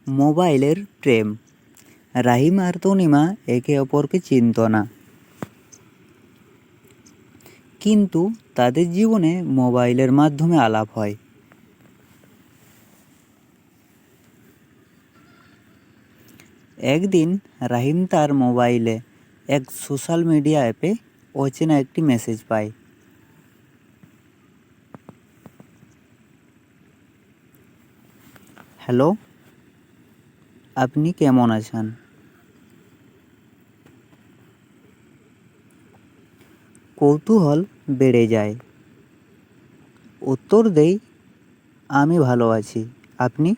মোবাইলের প্রেম। রাহিম আর তনিমা একে অপরকে চিনত না, কিন্তু তাদের জীবনে মোবাইলের মাধ্যমে আলাপ হয়। একদিন রাহিম তার মোবাইলে এক সোশ্যাল মিডিয়া অ্যাপে অচেনা একটি মেসেজ পায়। হ্যালো, আপনি কেমন আছেন? কৌতূহল বেড়ে যায়। উত্তর দেই, আমি ভালো আছি, আপনি?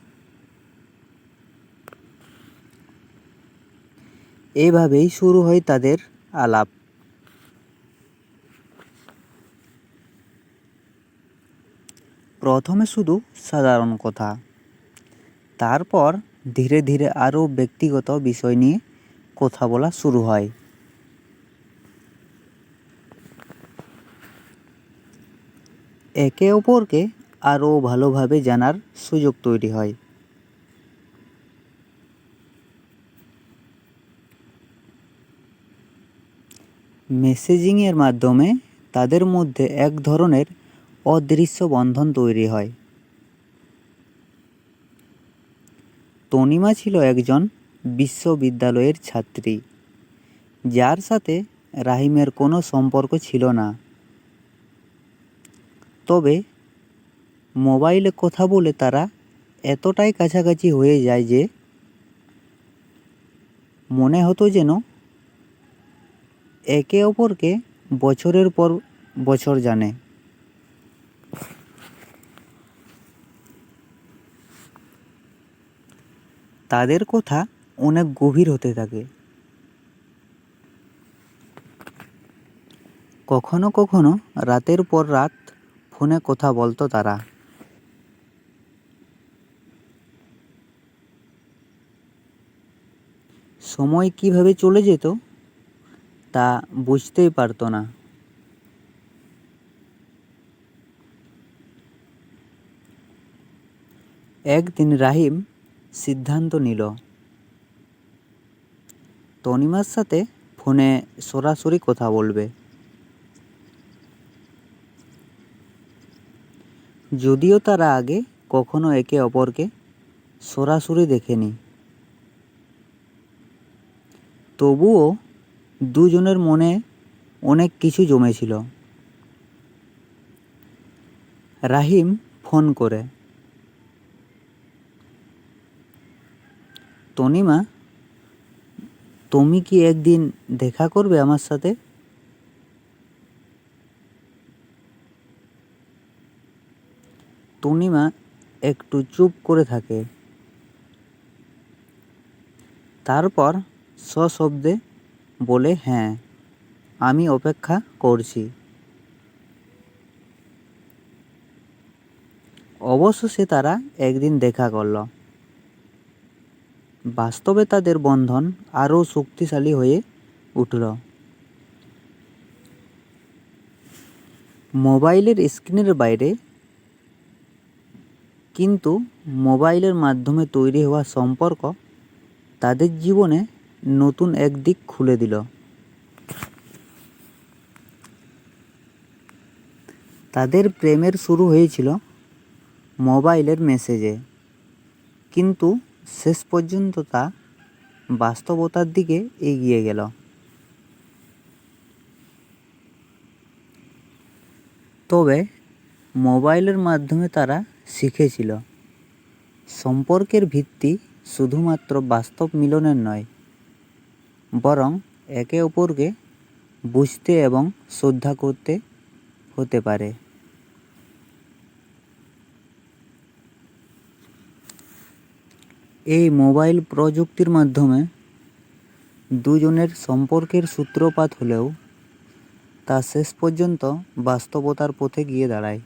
এভাবেই শুরু হয় তাদের আলাপ। প্রথমে শুধু সাধারণ কথা, তারপর ধীরে ধীরে আরও ব্যক্তিগত বিষয় নিয়ে কথা বলা শুরু হয়। একে অপরকে আরও ভালোভাবে জানার সুযোগ তৈরি হয়। মেসেজিংয়ের মাধ্যমে তাদের মধ্যে এক ধরনের অদৃশ্য বন্ধন তৈরি হয়। তনিমা ছিল একজন বিশ্ববিদ্যালয়ের ছাত্রী, যার সাথে রাহিমের কোনো সম্পর্ক ছিল না। তবে মোবাইলে কথা বলে তারা এতটাই কাছাকাছি হয়ে যায় যে মনে হতো যেন একে অপরকে বছরের পর বছর জানে। তাদের কথা অনেক গভীর হতে থাকে। কখনো কখনো রাতের পর রাত ফোনে কথা বলতো তারা। সময় কিভাবে চলে যেত তা বুঝতেই পারতো না। একদিন রাহিম সিদ্ধান্ত নিল তনিমার সাথে ফোনে সরাসরি কথা বলবে। যদিও তারা আগে কখনো একে অপরকে সরাসরি দেখেনি, তবুও দুজনের মনে অনেক কিছু জমেছিল। রাহিম ফোন করে, তনিমা, তুমি কি একদিন দেখা করবে আমার সাথে? তনিমা একটু চুপ করে থাকে, তারপর সশব্দে বলে, হ্যাঁ, আমি অপেক্ষা করছি। অবশেষে তারা একদিন দেখা করল। বাস্তবে তাদের বন্ধন আরও শক্তিশালী হয়ে উঠল। মোবাইলের স্ক্রিনের বাইরে, কিন্তু মোবাইলের মাধ্যমে তৈরি হওয়া সম্পর্ক তাদের জীবনে নতুন এক দিক খুলে দিল। তাদের প্রেমের শুরু হয়েছিল মোবাইলের মেসেজে, কিন্তু শেষ পর্যন্ত তা বাস্তবতার দিকে এগিয়ে গেল। তবে মোবাইলের মাধ্যমে তারা শিখেছিল সম্পর্কের ভিত্তি শুধুমাত্র বাস্তব মিলনের নয়, বরং একে অপরকে বুঝতে এবং শ্রদ্ধা করতে হতে পারে। এই মোবাইল প্রযুক্তির মাধ্যমে দুজনের সম্পর্কের সূত্রপাত হলেও তা শেষ পর্যন্ত বাস্তবতার পথে গিয়ে দাঁড়ায়।